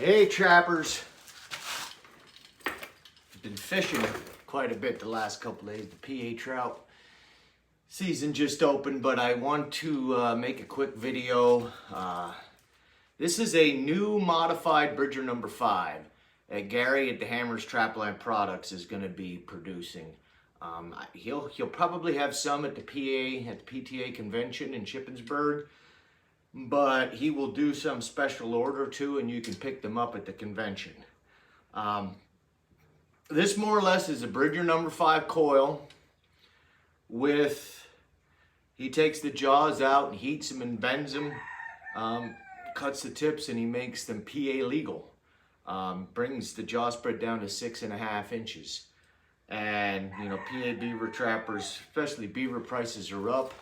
Hey trappers, been fishing quite a bit the last couple days. The PA trout season just opened, but I want to make a quick video. This is a new modified Bridger number 5 that Gary at the Hammer's Trapline Products is going to be producing. He'll probably have some at the PTA convention in Shippensburg, but he will do some special order too, and you can pick them up at the convention. This more or less is a Bridger number 5 coil with, he takes the jaws out and heats them and bends them, cuts the tips, and he makes them PA legal. Brings the jaw spread down to 6.5 inches. And you know, PA beaver trappers, especially beaver prices are up.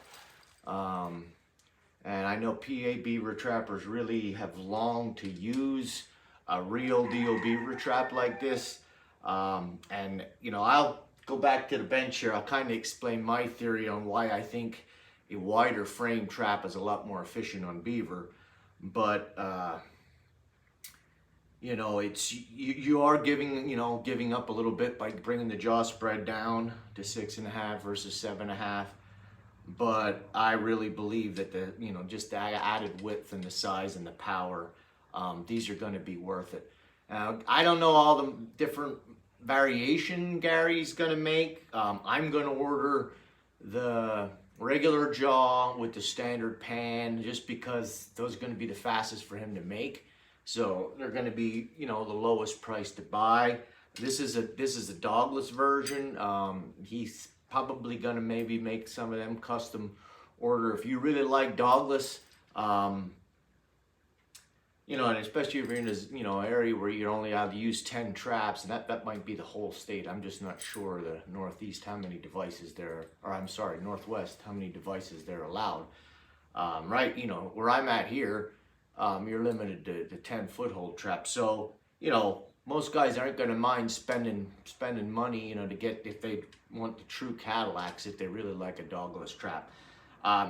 And I know PA beaver trappers really have longed to use a real deal beaver trap like this. And you know, I'll go back to the bench here. I'll kind of explain my theory on why I think a wider frame trap is a lot more efficient on beaver. But you know, it's you are giving up a little bit by bringing the jaw spread down to 6.5 versus 7.5. But I really believe that just the added width and the size and the power, these are going to be worth it. I don't know all the different variation Gary's going to make. I'm going to order the regular jaw with the standard pan just because those are going to be the fastest for him to make. So they're going to be, the lowest price to buy. This is a dogless version. He's probably going to maybe make some of them custom order. If you really like dogless, and especially if you're in this, area where you're only allowed to use 10 traps, and that might be the whole state. I'm just not sure the Northeast how many devices there, or I'm sorry, Northwest how many devices they're allowed. Right, where I'm at here, you're limited to 10 foothold traps. So, most guys aren't going to mind spending money, to get, if they want the true Cadillacs, if they really like a dogless trap.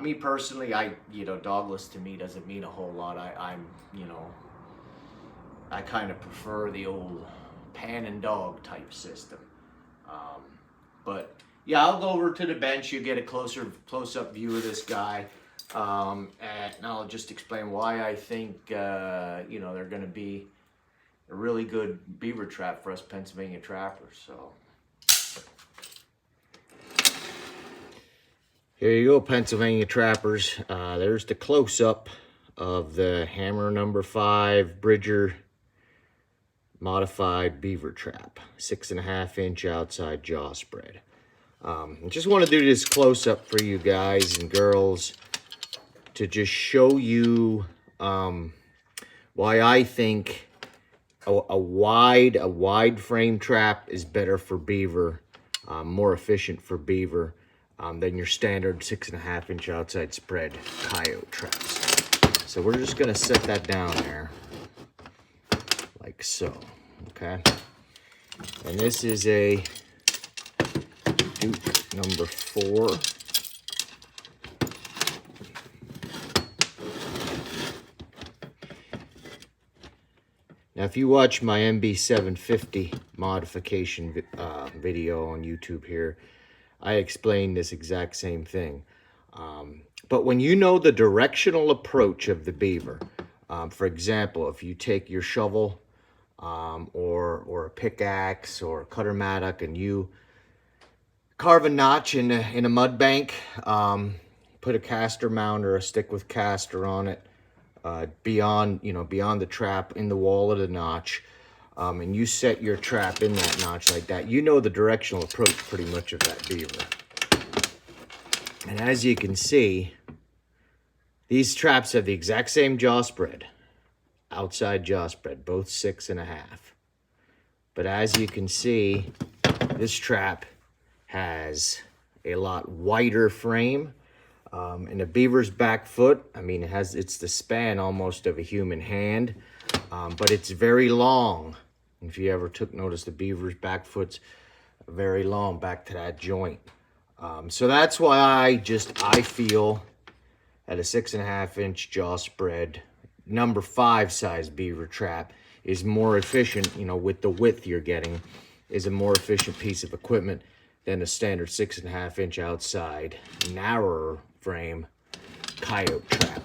Me personally, dogless to me doesn't mean a whole lot. I kind of prefer the old pan and dog type system. But yeah, I'll go over to the bench. You get a close-up view of this guy. And I'll just explain why I think, they're going to be a really good beaver trap for us Pennsylvania trappers. So here you go, Pennsylvania trappers. There's the close-up of the Hammer number 5 Bridger modified beaver trap, 6.5 inch outside jaw spread. I just want to do this close-up for you guys and girls to just show you why I think a wide frame trap is better for beaver, more efficient for beaver than your standard 6.5 inch outside spread coyote traps. So we're just gonna set that down there like so, okay? And this is a Duke number 4. Now, if you watch my MB750 modification video on YouTube here, I explain this exact same thing. But when you know the directional approach of the beaver, for example, if you take your shovel or a pickaxe or a cutter mattock and you carve a notch in a mud bank, put a caster mount or a stick with caster on it, beyond the trap in the wall of the notch, and you set your trap in that notch like that, the directional approach pretty much of that beaver. And as you can see, these traps have the exact same jaw spread, outside jaw spread, both 6.5. But as you can see, this trap has a lot wider frame. And the beaver's back foot, it's the span almost of a human hand, but it's very long. If you ever took notice, the beaver's back foot's very long back to that joint. So that's why I feel at a 6.5 inch jaw spread, number 5 size beaver trap is more efficient, you know, with the width you're getting, is a more efficient piece of equipment than a standard 6.5 inch outside, narrower frame coyote trap.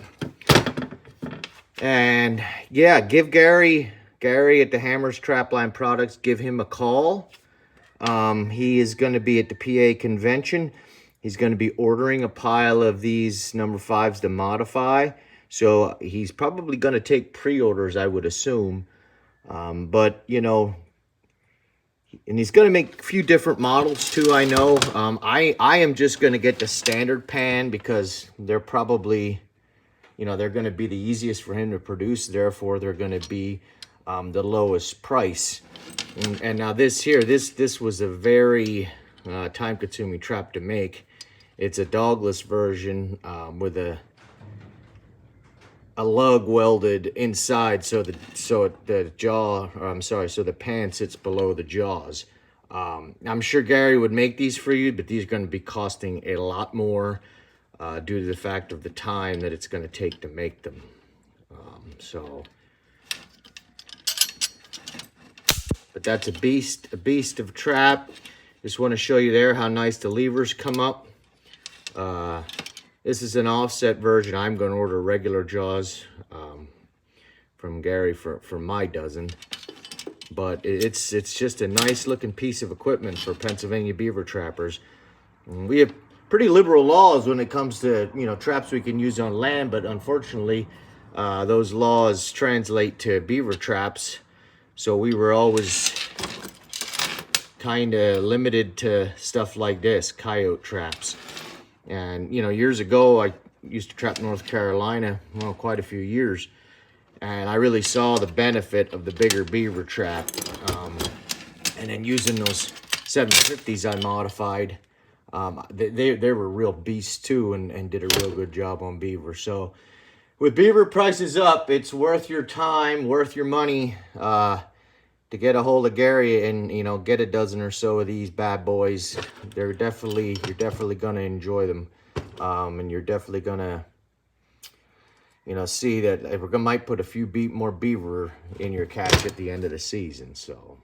And yeah, give Gary at the Hammers Trapline Products, give him a call. He is going to be at the PA convention. He's going to be ordering a pile of these number 5s to modify. So he's probably going to take pre-orders, I would assume. But, you know, and he's going to make a few different models too, I know. I am just going to get the standard pan because they're probably, you know, they're going to be the easiest for him to produce. Therefore, they're going to be the lowest price. And now this here, this was a very time-consuming trap to make. It's a dogless version with a lug welded inside, so the jaw, or I'm sorry, so the pan sits below the jaws. I'm sure Gary would make these for you, but these are going to be costing a lot more due to the fact of the time that it's going to take to make them. But that's a beast of a trap. Just want to show you there how nice the levers come up. This is an offset version. I'm going to order regular jaws from Gary for my dozen. But it's just a nice looking piece of equipment for Pennsylvania beaver trappers. And we have pretty liberal laws when it comes to, you know, traps we can use on land, but unfortunately those laws translate to beaver traps. So we were always kind of limited to stuff like this, coyote traps. And, you know, years ago, I used to trap North Carolina, well, quite a few years. And I really saw the benefit of the bigger beaver trap. And then using those 750s I modified, they were real beasts too, and did a real good job on beaver. So with beaver prices up, it's worth your time, worth your money to get a hold of Gary and, you know, get a dozen or so of these bad boys. You're definitely gonna enjoy them, and you're definitely gonna, you know, see that we're might put a few more beaver in your catch at the end of the season. So